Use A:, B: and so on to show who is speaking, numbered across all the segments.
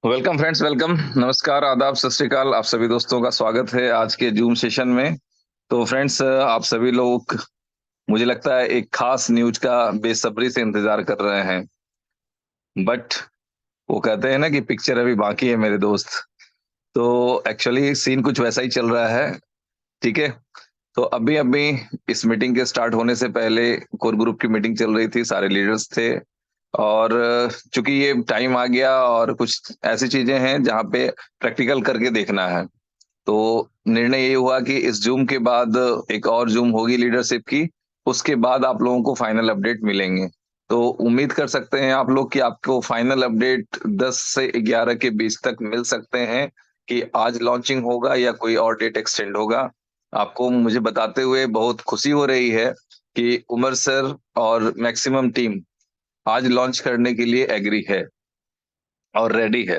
A: Welcome friends, welcome. नमस्कार, आदाब, सत श्री अकाल। आप सभी दोस्तों का स्वागत है आज के जूम सेशन में। तो फ्रेंड्स, आप सभी लोग, मुझे लगता है, एक खास न्यूज का बेसब्री से इंतजार कर रहे हैं। बट वो कहते हैं ना कि पिक्चर अभी बाकी है मेरे दोस्त। तो एक्चुअली सीन कुछ वैसा ही चल रहा है। ठीक है। तो अभी अभी इस मीटिंग के स्टार्ट होने से पहले कोर ग्रुप की मीटिंग चल रही थी, सारे लीडर्स थे। और चूंकि ये टाइम आ गया और कुछ ऐसी चीजें हैं जहाँ पे प्रैक्टिकल करके देखना है, तो निर्णय ये हुआ कि इस जूम के बाद एक और जूम होगी लीडरशिप की। उसके बाद आप लोगों को फाइनल अपडेट मिलेंगे। तो उम्मीद कर सकते हैं आप लोग कि आपको फाइनल अपडेट 10 से 11 के बीच तक मिल सकते हैं कि आज लॉन्चिंग होगा या कोई और डेट एक्सटेंड होगा। आपको मुझे बताते हुए बहुत खुशी हो रही है कि उमर सर और मैक्सिमम टीम आज लॉन्च करने के लिए एग्री है और रेडी है।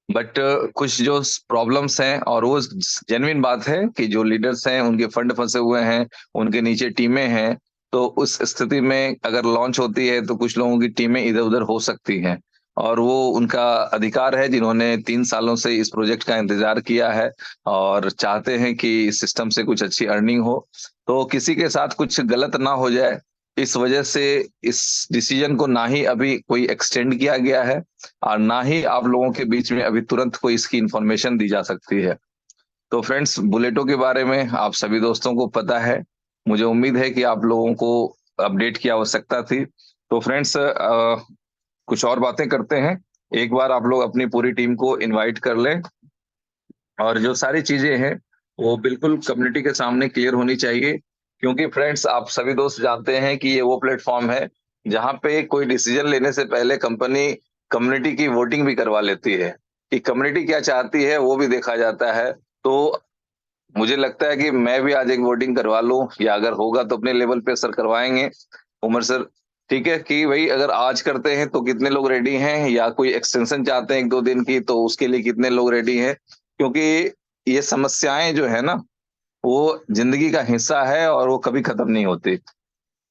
A: बट कुछ जो प्रॉब्लम्स हैं, और वो जेन्युइन बात है कि जो लीडर्स हैं उनके फंड फंसे हुए हैं, उनके नीचे टीमें हैं। तो उस स्थिति में अगर लॉन्च होती है तो कुछ लोगों की टीमें इधर उधर हो सकती हैं। और वो उनका अधिकार है, जिन्होंने 3 सालों से इस प्रोजेक्ट का इंतजार किया है और चाहते हैं कि इस सिस्टम से कुछ अच्छी अर्निंग हो। तो किसी के साथ कुछ गलत ना हो जाए, इस वजह से इस डिसीजन को ना ही अभी कोई एक्सटेंड किया गया है और ना ही आप लोगों के बीच में अभी तुरंत कोई इसकी इंफॉर्मेशन दी जा सकती है। तो फ्रेंड्स, बुलेटो के बारे में आप सभी दोस्तों को पता है। मुझे उम्मीद है कि आप लोगों को अपडेट की आवश्यकता थी। तो फ्रेंड्स, कुछ और बातें करते हैं। एक बार आप लोग अपनी पूरी टीम को इनवाइट कर लें, और जो सारी चीजें हैं वो बिल्कुल कम्युनिटी के सामने क्लियर होनी चाहिए। क्योंकि फ्रेंड्स, आप सभी दोस्त जानते हैं कि ये वो प्लेटफॉर्म है जहाँ पे कोई डिसीजन लेने से पहले कंपनी कम्युनिटी की वोटिंग भी करवा लेती है, कि कम्युनिटी क्या चाहती है वो भी देखा जाता है। तो मुझे लगता है कि मैं भी आज एक वोटिंग करवा लूं, या अगर होगा तो अपने लेवल पे सर करवाएंगे, उमर सर। ठीक है कि भाई अगर आज करते हैं तो कितने लोग रेडी हैं, या कोई एक्सटेंशन चाहते हैं 1-2 दिन की तो उसके लिए कितने लोग रेडी हैं। क्योंकि ये समस्याएं जो है ना, वो जिंदगी का हिस्सा है और वो कभी खत्म नहीं होती।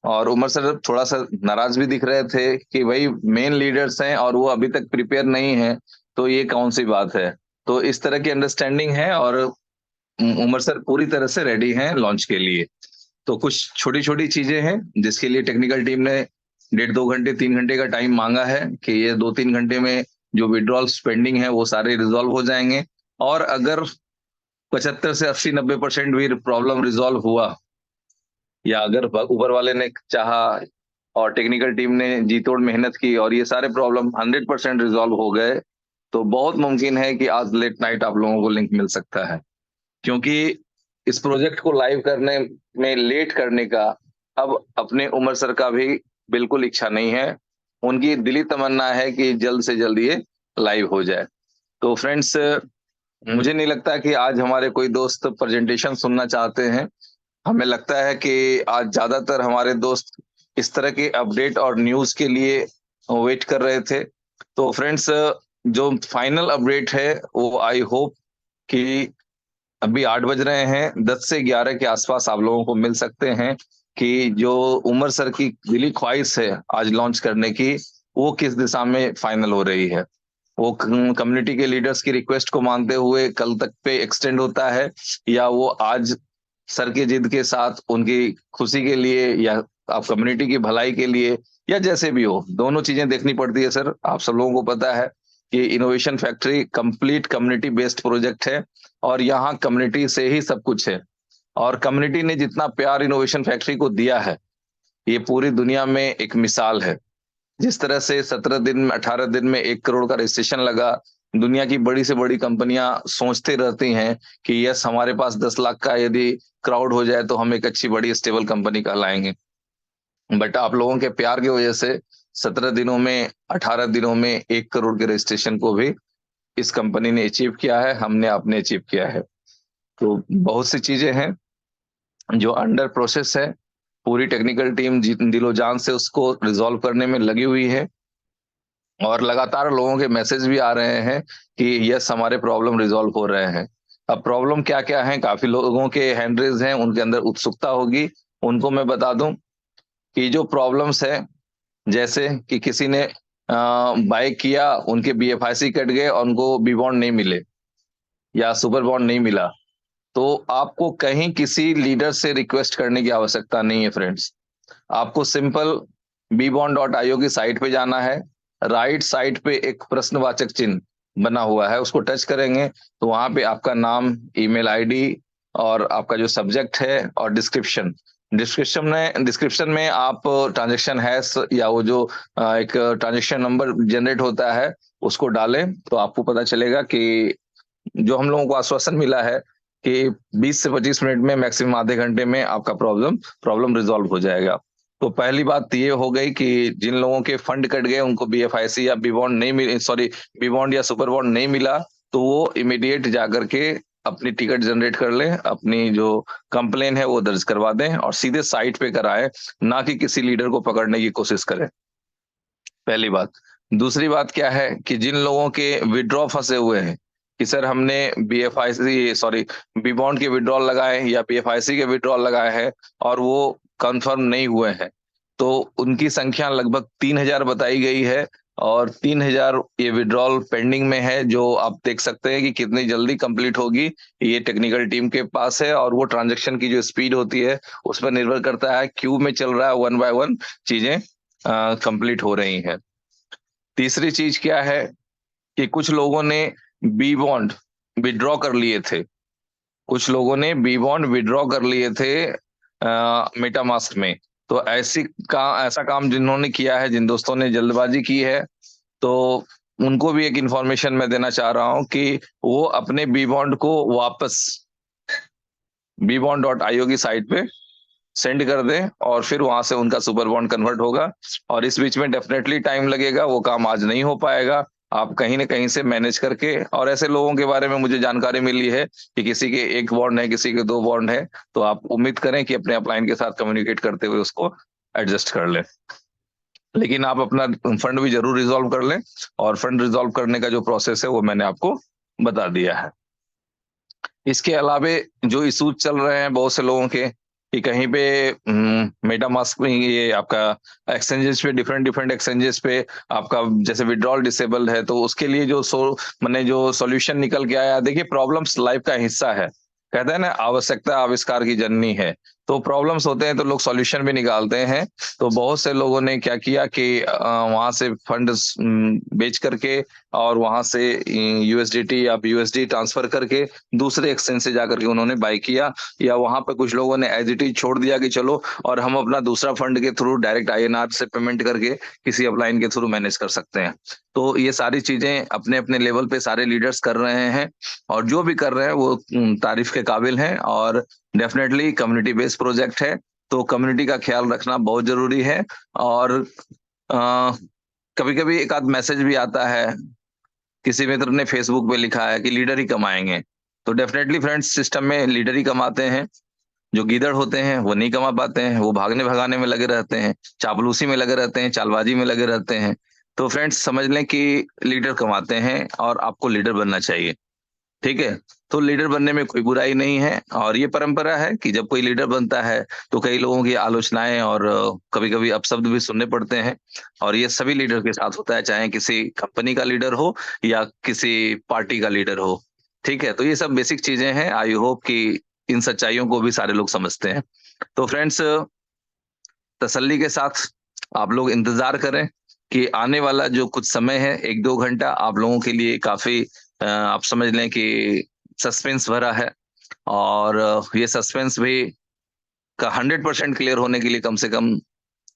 A: और उमर सर थोड़ा सा नाराज भी दिख रहे थे कि भाई मेन लीडर्स हैं और वो अभी तक प्रिपेयर नहीं है, तो ये कौन सी बात है। तो इस तरह की अंडरस्टैंडिंग है, और उमर सर पूरी तरह से रेडी हैं लॉन्च के लिए। तो कुछ छोटी छोटी चीजें हैं जिसके लिए टेक्निकल टीम ने 1.5-2 घंटे 3 घंटे का टाइम मांगा है, कि ये 2-3 घंटे में जो विड्रॉल पेंडिंग है वो सारे रिजॉल्व हो जाएंगे। और अगर 75 से 80-90% भी प्रॉब्लम रिजॉल्व हुआ, या अगर ऊपर वाले ने चाहा और टेक्निकल टीम ने जी तोड़ मेहनत की और ये सारे प्रॉब्लम 100% रिजॉल्व हो गए, तो बहुत मुमकिन है कि आज लेट नाइट आप लोगों को लिंक मिल सकता है। क्योंकि इस प्रोजेक्ट को लाइव करने में लेट करने का अब अपने उमर सर का भी बिल्कुल इच्छा नहीं है। उनकी दिली तमन्ना है कि जल्द से जल्द ये लाइव हो जाए। तो फ्रेंड्स, मुझे नहीं लगता कि आज हमारे कोई दोस्त प्रेजेंटेशन सुनना चाहते हैं। हमें लगता है कि आज ज्यादातर हमारे दोस्त इस तरह के अपडेट और न्यूज के लिए वेट कर रहे थे। तो फ्रेंड्स, जो फाइनल अपडेट है वो आई होप कि अभी 8 बज रहे हैं, 10 से 11 के आसपास आप लोगों को मिल सकते हैं कि जो उमर सर की दिली ख्वाहिश है आज लॉन्च करने की, वो किस दिशा में फाइनल हो रही है। वो कम्युनिटी के लीडर्स की रिक्वेस्ट को मानते हुए कल तक पे एक्सटेंड होता है, या वो आज सर की जिद के साथ उनकी खुशी के लिए, या आप कम्युनिटी की भलाई के लिए, या जैसे भी हो, दोनों चीजें देखनी पड़ती है सर। आप सब लोगों को पता है कि innovation factory complete community based project है, और यहाँ कम्युनिटी से ही सब कुछ है। और कम्युनिटी ने जितना प्यार इनोवेशन फैक्ट्री को दिया है, ये पूरी दुनिया में एक मिसाल है। जिस तरह से 17 दिन में, 18 दिन में 1 करोड़ का रजिस्ट्रेशन लगा, दुनिया की बड़ी से बड़ी कंपनियां सोचते रहती हैं कि यस, हमारे पास 10 लाख का यदि क्राउड हो जाए तो हम एक अच्छी बड़ी स्टेबल कंपनी कहलाएंगे। बट आप लोगों के प्यार की वजह से 17 दिनों में, 18 दिनों में 1 करोड़ के रजिस्ट्रेशन को भी इस कंपनी ने अचीव किया है, हमने आपने अचीव किया है। तो बहुत सी चीजें हैं जो अंडर प्रोसेस है। पूरी टेक्निकल टीम दिलो जान से उसको रिजॉल्व करने में लगी हुई है, और लगातार लोगों के मैसेज भी आ रहे हैं कि यस, हमारे प्रॉब्लम रिजॉल्व हो रहे हैं। अब प्रॉब्लम क्या क्या है, काफी लोगों के हैंड रेज हैं, उनके अंदर उत्सुकता होगी। उनको मैं बता दूं कि जो प्रॉब्लम्स है, जैसे कि किसी ने बाइक किया, उनके बीएफआईसी कट गए और उनको बी बॉन्ड नहीं मिले या सुपर बॉन्ड नहीं मिला, तो आपको कहीं किसी लीडर से रिक्वेस्ट करने की आवश्यकता नहीं है फ्रेंड्स। आपको सिंपल bbond.io की साइट पे जाना है। राइट साइड पे एक प्रश्नवाचक चिन्ह बना हुआ है, उसको टच करेंगे तो वहां पे आपका नाम, ईमेल आईडी, और आपका जो सब्जेक्ट है, और डिस्क्रिप्शन में आप ट्रांजेक्शन हैश या वो जो एक ट्रांजेक्शन नंबर जनरेट होता है उसको डालें, तो आपको पता चलेगा कि जो हम लोगों को आश्वासन मिला है कि 20 से 25 मिनट में, मैक्सिमम आधे घंटे में आपका प्रॉब्लम रिजॉल्व हो जाएगा। तो पहली बात तो ये हो गई कि जिन लोगों के फंड कट गए, उनको बीएफआईसी या बी बॉन्ड नहीं मिले, सॉरी, बी बॉन्ड या सुपर बॉन्ड नहीं मिला, तो वो इमीडिएट जाकर के अपनी टिकट जनरेट कर लें, अपनी जो कंप्लेन है वो दर्ज करवा दें, और सीधे साइट पे कराएं, ना कि किसी लीडर को पकड़ने की कोशिश करें। पहली बात। दूसरी बात क्या है कि जिन लोगों के विड्रॉ फंसे हुए हैं कि सर हमने बीएफआईसी, सॉरी, बी बॉन्ड के विड्रॉल लगाए या बीएफआईसी के विड्रॉल लगाए हैं और वो कंफर्म नहीं हुए हैं, तो उनकी संख्या लगभग 3,000 बताई गई है। और 3,000 ये विड्रॉल पेंडिंग में है, जो आप देख सकते हैं कि कितनी जल्दी कंप्लीट होगी, ये टेक्निकल टीम के पास है। और वो ट्रांजेक्शन की जो स्पीड होती है उस पर निर्भर करता है, क्यू में चल रहा है, 1 बाय 1 चीजें कंप्लीट हो रही हैं। तीसरी चीज क्या है कि कुछ लोगों ने बी बॉन्ड विड्रॉ कर लिए थे, कुछ लोगों ने बी बॉन्ड विड्रॉ कर लिए थे मेटामास्क में। तो ऐसा काम जिन्होंने किया है, जिन दोस्तों ने जल्दबाजी की है, तो उनको भी एक इंफॉर्मेशन मैं देना चाह रहा हूं कि वो अपने बी बॉन्ड को वापस bbond.io की साइट पे सेंड कर दें, और फिर वहां से उनका सुपर बॉन्ड कन्वर्ट होगा। और इस बीच में डेफिनेटली टाइम लगेगा, वो काम आज नहीं हो पाएगा। आप कहीं ना कहीं से मैनेज करके, और ऐसे लोगों के बारे में मुझे जानकारी मिली है कि किसी के 1 बॉन्ड है, किसी के 2 बॉन्ड है, तो आप उम्मीद करें कि अपने अपलाइन के साथ कम्युनिकेट करते हुए उसको एडजस्ट कर लें। लेकिन आप अपना फंड भी जरूर रिजॉल्व कर लें, और फंड रिजॉल्व करने का जो प्रोसेस है वो मैंने आपको बता दिया है। इसके अलावे जो इशूज चल रहे हैं बहुत से लोगों के, कि कहीं पे मेटामास्क में ये आपका एक्सचेंजेस पे, डिफरेंट डिफरेंट एक्सचेंजेस पे आपका जैसे विड्रॉल डिसेबल है, तो उसके लिए जो मैंने जो सॉल्यूशन निकल के आया, देखिए प्रॉब्लम्स लाइफ का हिस्सा है। कहते हैं ना, आवश्यकता आविष्कार की जननी है। तो प्रॉब्लम्स होते हैं तो लोग सॉल्यूशन भी निकालते हैं। तो बहुत से लोगों ने क्या किया कि वहां से फंड बेच करके और वहां से यूएसडीटी या यूएसडी ट्रांसफर करके दूसरे एक्सचेंज से जाकर के उन्होंने बाई किया, या वहां पे कुछ लोगों ने एज इट इज छोड़ दिया कि चलो और हम अपना दूसरा फंड के थ्रू डायरेक्ट आईएनआर से पेमेंट करके किसी अपलाइन के थ्रू मैनेज कर सकते हैं। तो ये सारी चीजें अपने अपने लेवल पे सारे लीडर्स कर रहे हैं, और जो भी कर रहे हैं वो तारीफ के काबिल हैं, और डेफिनेटली कम्युनिटी बेस्ड प्रोजेक्ट है। तो कम्युनिटी का ख्याल रखना बहुत जरूरी है। और कभी कभी एक आध मैसेज भी आता है, किसी मित्र ने फेसबुक पे लिखा है कि लीडर ही कमाएंगे। तो डेफिनेटली फ्रेंड्स, सिस्टम में लीडर ही कमाते हैं। जो गीदड़ होते हैं वो नहीं कमा पाते हैं, वो भागने भगाने में लगे रहते हैं, चापलूसी में लगे रहते हैं, चालबाजी में लगे रहते हैं। तो फ्रेंड्स समझ लें कि लीडर कमाते हैं और आपको लीडर बनना चाहिए। ठीक है। तो लीडर बनने में कोई बुराई नहीं है, और ये परंपरा है कि जब कोई लीडर बनता है तो कई लोगों की आलोचनाएं और कभी कभी अपशब्द भी सुनने पड़ते हैं। और ये सभी लीडर के साथ होता है, चाहे किसी कंपनी का लीडर हो या किसी पार्टी का लीडर हो। ठीक है। तो ये सब बेसिक चीजें हैं। आई होप कि इन सच्चाइयों को भी सारे लोग समझते हैं। तो फ्रेंड्स, तसल्ली के साथ आप लोग इंतजार करें कि आने वाला जो कुछ समय है, एक दो घंटा आप लोगों के लिए काफी आप समझ लें कि सस्पेंस भरा है। और ये सस्पेंस भी का 100% क्लियर होने के लिए कम से कम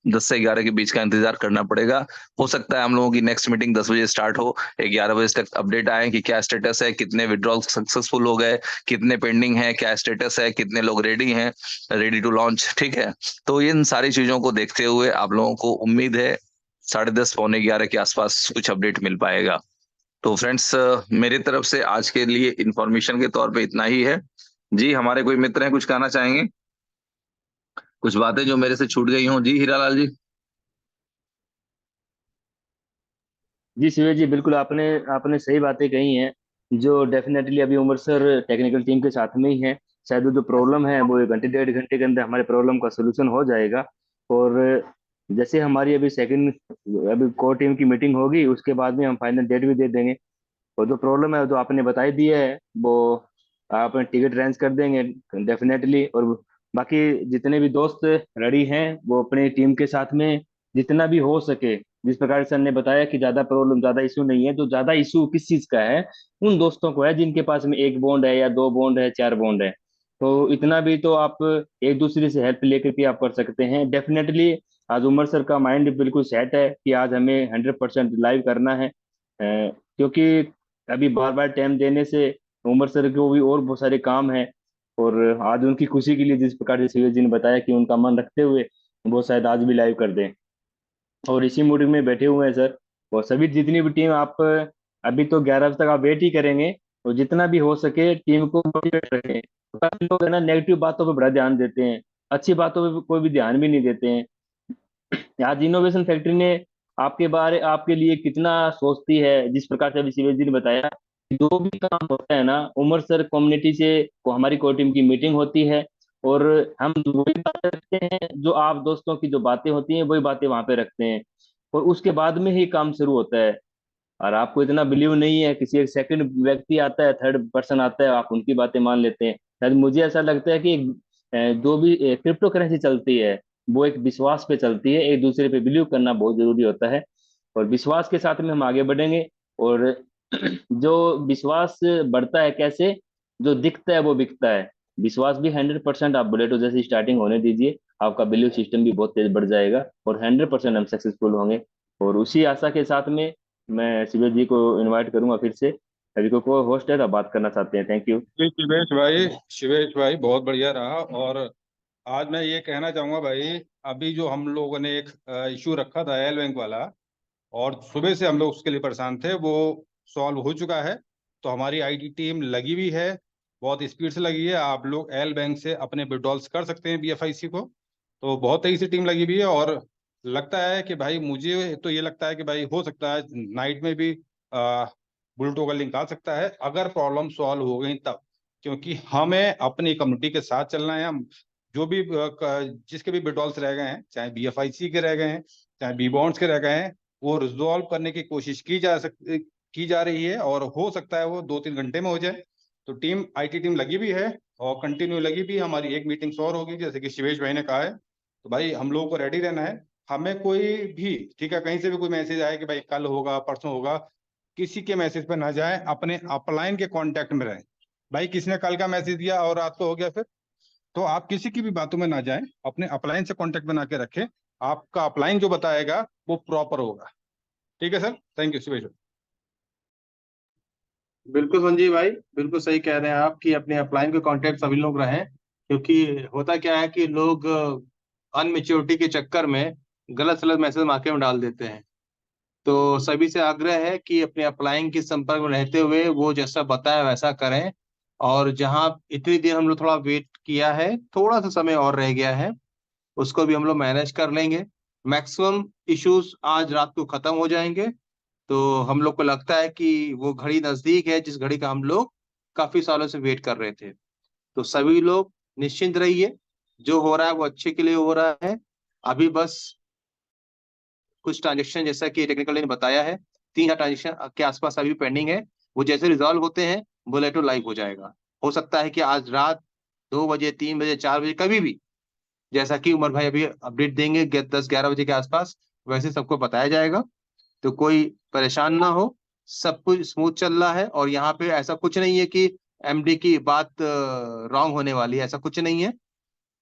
A: 10 से 11 के बीच का इंतजार करना पड़ेगा। हो सकता है हम लोगों की नेक्स्ट मीटिंग 10 बजे स्टार्ट हो, 11 बजे तक अपडेट आए कि क्या स्टेटस है, कितने विड्रॉल सक्सेसफुल हो गए, कितने पेंडिंग है, क्या स्टेटस है, कितने लोग रेडी हैं, रेडी टू लॉन्च। ठीक है। तो इन सारी चीजों को देखते हुए आप लोगों को उम्मीद है 10:30 11 के आसपास कुछ अपडेट मिल पाएगा। तो फ्रेंड्स, मेरी तरफ से आज के लिए इंफॉर्मेशन के तौर पे इतना ही है। जी, हमारे कोई मित्र हैं, कुछ कहना चाहेंगे? कुछ बातें जो मेरे से छूट गई हों? जी हीरालाल जी।
B: जी शिवेश जी, बिल्कुल आपने आपने सही बातें कही हैं। जो डेफिनेटली अभी उमर सर टेक्निकल टीम के साथ में ही है। शायद वो जो प्रॉब्लम है वो 1 घंटे 1.5 घंटे के अंदर हमारे प्रॉब्लम का सोल्यूशन हो जाएगा। और जैसे हमारी अभी सेकंड अभी कोर टीम की मीटिंग होगी, उसके बाद में हम फाइनल डेट भी दे देंगे। और जो प्रॉब्लम है जो आपने बताई दी है वो आप टिकट अरेंज कर देंगे डेफिनेटली। और बाकी जितने भी दोस्त रेडी हैं वो अपनी टीम के साथ में जितना भी हो सके, जिस प्रकार सर ने बताया कि ज्यादा प्रॉब्लम ज्यादा इशू नहीं है, तो ज्यादा इशू किस चीज का है, उन दोस्तों को है जिनके पास में एक बॉन्ड है या दो बॉन्ड है, चार बॉन्ड है। तो इतना भी तो आप एक दूसरे से हेल्प लेकर के आप कर सकते हैं डेफिनेटली। आज उमर सर का माइंड बिल्कुल सेट है कि आज हमें 100% लाइव करना है। क्योंकि अभी बार बार टाइम देने से उमर सर को भी और बहुत सारे काम है। और आज उनकी खुशी के लिए जिस प्रकार से शिवेश जी ने बताया कि उनका मन रखते हुए वो शायद आज भी लाइव कर दें। और इसी मूड में बैठे हुए हैं सर। और सभी जितनी भी टीम आप अभी तो 11 बजे तक आप वेट ही करेंगे। और जितना भी हो सके टीम को मोटिवेट रखें। काफी लोग है ना नेगेटिव बातों पर बड़ा ध्यान देते हैं, अच्छी बातों पर कोई भी ध्यान भी नहीं देते हैं। आज इनोवेशन फैक्ट्री ने आपके बारे आपके लिए कितना सोचती है, जिस प्रकार से अभी शिवेश जी ने बताया। जो भी काम होता है ना उमर सर कम्युनिटी से को हमारी कोर टीम की मीटिंग होती है। और हम वही बातें रखते हैं, जो आप दोस्तों की जो बातें होती हैं वही बातें वहां पे रखते हैं। और उसके बाद में ही काम शुरू होता है। और आपको इतना बिलीव नहीं है, किसी एक सेकंड व्यक्ति आता है, थर्ड पर्सन आता है, आप उनकी बातें मान लेते हैं। शायद मुझे ऐसा लगता है कि जो भी क्रिप्टो करेंसी चलती है वो एक विश्वास पे चलती है, एक दूसरे पे बिलीव करना बहुत जरूरी होता है। और विश्वास के साथ में हम आगे बढ़ेंगे। और जो विश्वास बढ़ता है कैसे, जो दिखता है वो बिकता है। विश्वास भी 100% आप बोले तो जैसे स्टार्टिंग होने दीजिए, आपका बिलीव सिस्टम भी बहुत तेज बढ़ जाएगा और 100% हम सक्सेसफुल होंगे। और उसी आशा के साथ में मैं शिवेश जी को इनवाइट करूंगा फिर से। अभी को होस्ट है तो बात करना चाहते हैं। Thank you.
C: जी शिवेश भाई बहुत बढ़िया रहा। और आज मैं ये कहना चाहूंगा भाई, अभी जो हम लोगों ने एक इशू रखा था एल बैंक वाला, और सुबह से हम लोग उसके लिए परेशान थे, वो सॉल्व हो चुका है। तो हमारी आईटी टीम लगी हुई है, बहुत स्पीड से लगी है। आप लोग एल बैंक से अपने विड्रॉल्स कर सकते हैं बीएफआईसी को। तो बहुत तेजी से टीम लगी हुई है। और लगता है कि भाई, मुझे तो ये लगता है कि भाई हो सकता है नाइट में भी बुल टोकन लिंक आ सकता है, अगर प्रॉब्लम सॉल्व हो गई तब। क्योंकि हमें अपनी कम्युनिटी के साथ चलना है। हम जो भी जिसके भी विड्रॉल्स रह गए हैं, चाहे बीएफआईसी के रह गए हैं, चाहे बी बॉन्ड्स के रह गए हैं, वो रिजॉल्व करने की कोशिश की जा रही है। और हो सकता है वो 2-3 घंटे में हो जाए। तो टीम आईटी टीम लगी भी है। और कंटिन्यू लगी भी। हमारी एक मीटिंग और होगी, जैसे कि शिवेश भाई ने कहा है। तो भाई हम लोगों को रेडी रहना है। हमें कोई भी, ठीक है, कहीं से भी कोई मैसेज आए कि भाई कल होगा परसों होगा, किसी के मैसेज पे ना जाए, अपने अपलाइन के कांटेक्ट में रहें। भाई किसी ने कल का मैसेज दिया और रात को हो गया फिर, तो आप किसी की भी बातों में ना जाएं, अपने अपलाइन से कांटेक्ट बना के रखें। आपका अपलाइन जो बताएगा वो प्रॉपर होगा। ठीक है सर, थैंक यू शिवेश भाई।
D: बिल्कुल संजीव भाई, बिल्कुल सही कह रहे हैं आप कि अपने अपलाइन के कांटेक्ट सभी लोग रहें। क्योंकि होता क्या है कि लोग अनमेच्योरिटी के चक्कर में गलत सलत मैसेज मार्केट में डाल देते हैं। तो सभी से आग्रह है कि अपने अपलाइन के संपर्क में रहते हुए वो जैसा बताया वैसा करें। और जहां इतनी देर हम लोग थोड़ा वेट किया है, थोड़ा सा समय और रह गया है, उसको भी हम लोग मैनेज कर लेंगे। मैक्सिमम इश्यूज आज रात को खत्म हो जाएंगे। तो हम लोग को लगता है कि वो घड़ी नजदीक है जिस घड़ी का हम लोग काफी सालों से वेट कर रहे थे। तो सभी लोग निश्चिंत रहिए, जो हो रहा है वो अच्छे के लिए हो रहा है। अभी बस कुछ ट्रांजेक्शन, जैसा कि टेक्निकल ने बताया है, 3,000 ट्रांजेक्शन के आसपास अभी पेंडिंग है। वो जैसे रिजॉल्व होते हैं बुलेटो लाइव हो जाएगा। हो सकता है कि आज रात 2 बजे, 3 बजे, 4 बजे, कभी भी, जैसा कि उमर भाई अभी अपडेट देंगे 10-11 बजे के आसपास, वैसे सबको बताया जाएगा। तो कोई परेशान ना हो, सब कुछ स्मूथ चल रहा है। और यहाँ पे ऐसा कुछ नहीं है कि एमडी की बात रॉन्ग होने वाली है, ऐसा कुछ नहीं है।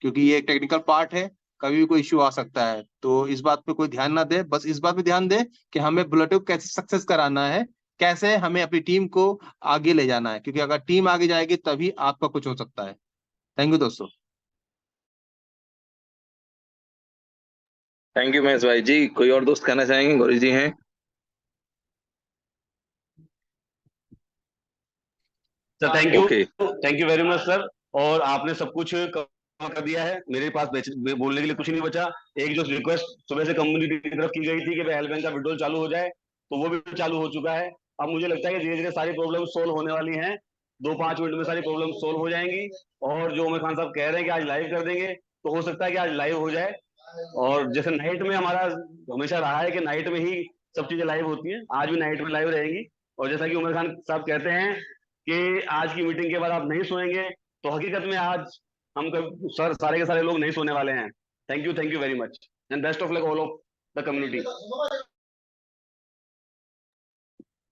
D: क्योंकि ये एक टेक्निकल पार्ट है, कभी भी कोई इश्यू आ सकता है। तो इस बात पे कोई ध्यान ना दे, बस इस बात पे ध्यान दे कि हमें बुलेटिन कैसे सक्सेस कराना है, कैसे हमें अपनी टीम को आगे ले जाना है। क्योंकि अगर टीम आगे जाएगी तभी आपका कुछ हो सकता है। थैंक यू दोस्तों।
A: थैंक यू महेश भाई जी। कोई और दोस्त कहना चाहेंगे? गौरी जी हैं?
E: Sir
A: okay.
E: Thank you very much sir. और आपने सब कुछ कवर कर दिया है, मेरे पास बोलने के लिए कुछ नहीं बचा। एक जो रिक्वेस्ट सुबह से कम्युनिटी की तरफ की गई थी कि भाई हेल्प बैंक का विड्रॉल चालू हो जाए, तो वो भी चालू हो चुका है। अब मुझे लगता है कि धीरे धीरे सारी प्रॉब्लम सोल्व होने वाली हैं। 2-5 मिनट में सारी प्रॉब्लम सोल्व हो जाएंगी। और जो उमर खान साहब कह रहे हैं कि आज लाइव कर देंगे, तो हो सकता है कि आज लाइव हो जाए। और जैसे नाइट में हमारा हमेशा रहा है कि नाइट में ही सब चीजें लाइव होती हैं, आज भी नाइट में लाइव रहेंगी। और जैसा कि उमर खान साहब कहते हैं कि आज की मीटिंग के बाद आप नहीं सोएंगे, तो हकीकत में आज हम सर सारे के सारे लोग नहीं सोने वाले हैं। Thank you very much and best of luck all of the community.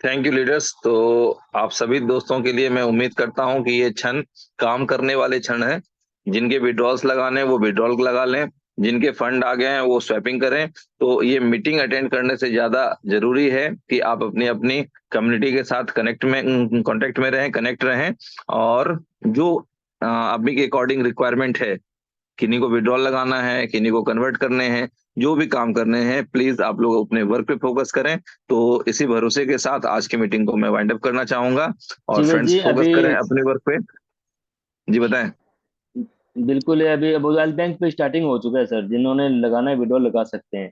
A: Thank you leaders. तो आप सभी दोस्तों के लिए मैं उम्मीद करता हूं कि ये क्षण काम करने वाले क्षण हैं। जिनके विड्रॉल्स लगाने हैं वो विड्रॉल लगा लें, जिनके फंड आ गए हैं वो स्वैपिंग करें। तो ये मीटिंग अटेंड करने से ज्यादा जरूरी है कि आप अपनी अपनी कम्युनिटी के साथ कांटेक्ट में रहें, कनेक्ट रहें। और जो अभी के अकॉर्डिंग रिक्वायरमेंट है, किन्हीं को विड्रॉल लगाना है, किन्हीं को कन्वर्ट करने हैं, जो भी काम करने हैं, प्लीज आप लोग अपने वर्क पे फोकस करें। तो इसी भरोसे के साथ आज की मीटिंग को मैं वाइंड अप करना चाहूंगा। और
B: शिवेश
A: फ्रेंड्स
B: जी
A: फोकस
B: अभी
A: करें अपने वर्क पे। जी बताएं।
B: बिल्कुल है, अभी मोबाइल बैंक पे स्टार्टिंग हो चुका है सर, जिन्होंने लगाना है विड्रॉल लगा सकते हैं।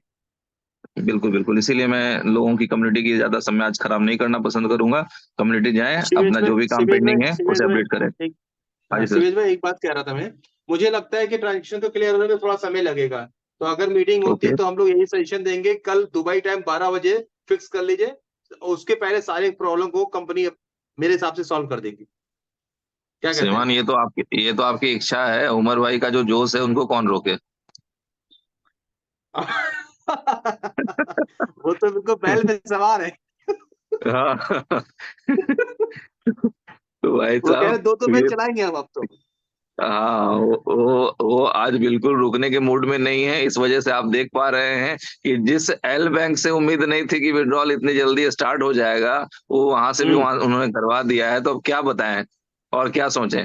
A: बिल्कुल बिल्कुल, इसीलिए मैं लोगों की कम्युनिटी की ज्यादा समय आज खराब नहीं करना पसंद करूंगा। कम्युनिटी जाए,
D: शिवेश
A: अपना
D: भाई,
A: जो भी काम
D: शिवेश भाई,
A: पेंडिंग है
D: शिवेश
A: उसे
D: भाई,
A: अपडेट करें।
D: एक
A: हाँ
D: हाँ,
A: जी सर।
D: शिवेश भाई, एक बात कह रहा था मैं। मुझे लगता है कि ट्रांजेक्शन तो क्लियर होने में थोड़ा समय लगेगा। तो अगर मीटिंग होती
A: ओके।
D: तो हम लोग यही सजेशन देंगे, कल दुबई टाइम 12 बजे फिक्स कर लीजिए। उसके पहले सारी प्रॉब्लम को कंपनी मेरे हिसाब से सॉल्व कर देगी। क्या कहते हैं?
A: श्रीमान, ये तो आपकी इच्छा है। उमर भाई का जो जोश है उनको कौन रोके?
D: वो तो बिल्कुल बैल पे सवार है।
A: हाँ। तो भाई
D: वो कह रहे
A: साहब,
D: 2-2 मैच
A: ये
D: चलाएंगे हम अब तो।
A: हाँ, वो आज बिल्कुल रुकने के मूड में नहीं है। इस वजह से आप देख पा रहे हैं कि जिस एल बैंक से उम्मीद नहीं थी कि विड्रॉल इतनी जल्दी स्टार्ट हो जाएगा, वो वहां से भी
D: हम्म।
A: वहां उन्होंने करवा दिया है। तो अब क्या बताएं और क्या सोचें?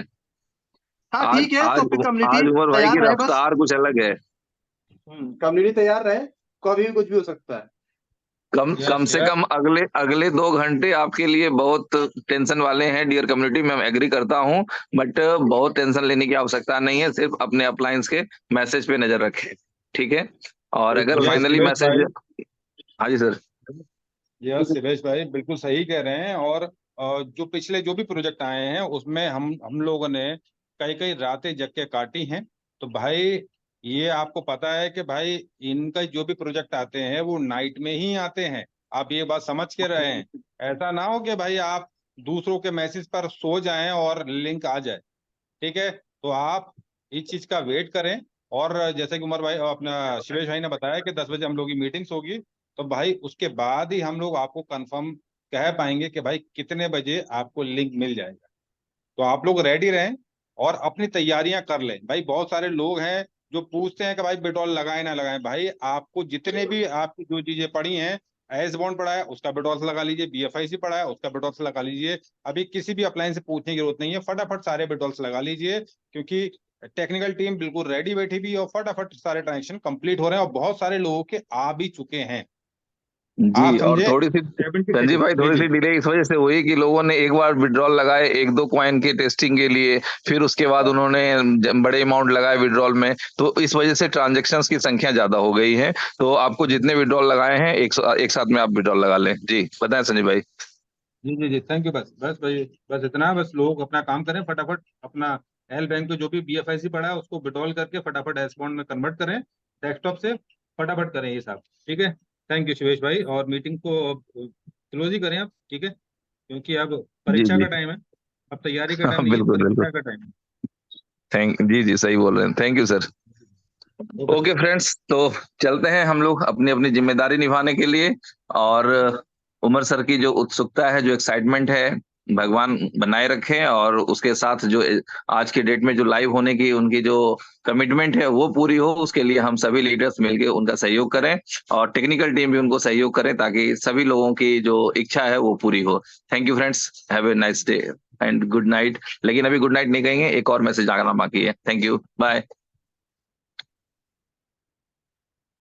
D: हाँ
A: आज
D: ठीक है, तो
A: आज
D: अपनी
A: आज
D: कम्युनिटी
A: उमर भाई
D: तैयार
A: की
D: रहे बस।
A: रफ्तार कुछ अलग है।
D: कम्युनिटी तैयार रहे, कभी भी कुछ भी हो सकता है।
A: कम कम
C: यस
A: से
C: यस।
A: कम अगले अगले 2 घंटे आपके लिए बहुत टेंशन वाले हैं डियर कम्युनिटी, मैं एग्री करता हूं। बट बहुत टेंशन लेने की आवश्यकता नहीं है, सिर्फ अपने अप्लायंस के मैसेज पे नजर रखें। ठीक है। और अगर
C: यस
A: फाइनली
C: शिवेश
A: मैसेज।
C: भाई,
A: हाँ जी सर।
C: यस शिवेश भाई बिल्कुल सही कह रहे हैं। और जो पिछले जो भी प्रोजेक्ट आए हैं उसमें हम लोगों ने कई कई रातें जग के काटी हैं। तो भाई ये आपको पता है कि भाई इनका जो भी प्रोजेक्ट आते हैं वो नाइट में ही आते हैं। आप ये बात समझ के रहे हैं। ऐसा ना हो कि भाई आप दूसरों के मैसेज पर सो जाएं और लिंक आ जाए। ठीक है, तो आप इस चीज का वेट करें। और जैसे कि उमर भाई अपना शिवेश भाई ने बताया कि 10 बजे हम लोग की मीटिंग्स होगी, तो भाई उसके बाद ही हम लोग आपको कंफर्म कह पाएंगे कि भाई कितने बजे आपको लिंक मिल जाएगा। तो आप लोग रेडी रहें और अपनी तैयारियां कर लें। भाई बहुत सारे लोग हैं जो पूछते हैं कि भाई बिटॉल लगाए ना लगाएं। भाई आपको जितने भी आपकी जो चीजें पड़ी हैं, एस बॉन्ड पड़ा है उसका बिटॉल से लगा लीजिए, बीएफआईसी पड़ा है उसका बिटॉल से लगा लीजिए। अभी किसी भी अप्लायंस से पूछने की जरूरत नहीं है, फटाफट सारे बिटॉल से लगा लीजिए, क्योंकि टेक्निकल टीम बिल्कुल रेडी बैठी भी है और फटाफट सारे ट्रांजेक्शन कंप्लीट हो रहे हैं और बहुत सारे लोगों के आ भी चुके हैं। आप
A: जी, और
C: समझे?
A: थोड़ी सी
C: 70
A: संजीव भाई,
C: जी
A: थोड़ी
C: जी।
A: सी डिले इस वजह से हुई कि लोगों ने एक बार विड्रॉल लगाए 1-2 कॉइन की टेस्टिंग के लिए, फिर उसके बाद उन्होंने बड़े अमाउंट लगाए विड्रॉल में, तो इस वजह से ट्रांजैक्शंस की संख्या ज्यादा हो गई है। तो आपको जितने विड्रॉल लगाए हैं एक साथ में आप विड्रॉल लगा लें। जी बताएं संजीव भाई।
C: जी जी जी, थैंक यू। बस बस भाई, बस इतना, बस लोग अपना काम करें फटाफट। अपना एल बैंक पे जो भी बीएफआईसी पड़ा है उसको विड्रॉल करके फटाफट एस बॉन्ड में कन्वर्ट करें, डेस्कटॉप से फटाफट करें ये सब। ठीक है, थैंक यू शिवेश भाई, और मीटिंग को क्लोज ही करें अब, ठीक है, क्योंकि अब
A: जी
C: परीक्षा
A: जी।
C: का टाइम है, अब तैयारी का टाइम
A: हाँ,
C: नहीं है,
A: बिल्कुल बिल्कुल।
C: परीक्षा का टाइम है।
A: जी जी, सही बोल रहे हैं, thank you sir.
C: Okay
A: okay
C: sir.
A: Friends, तो चलते हैं हम लोग अपनी अपनी जिम्मेदारी निभाने के लिए। और उमर सर की जो उत्सुकता है, जो एक्साइटमेंट है, भगवान बनाए रखें, और उसके साथ जो आज के डेट में जो लाइव होने की उनकी जो कमिटमेंट है वो पूरी हो, उसके लिए हम सभी लीडर्स मिलकर उनका सहयोग करें, और टेक्निकल टीम भी उनको सहयोग करें, ताकि सभी लोगों की जो इच्छा है वो पूरी हो। Thank you friends, have a nice day and good night. लेकिन अभी गुड नाइट नहीं कहेंगे, एक और मैसेज आना बाकी है। Thank you, bye.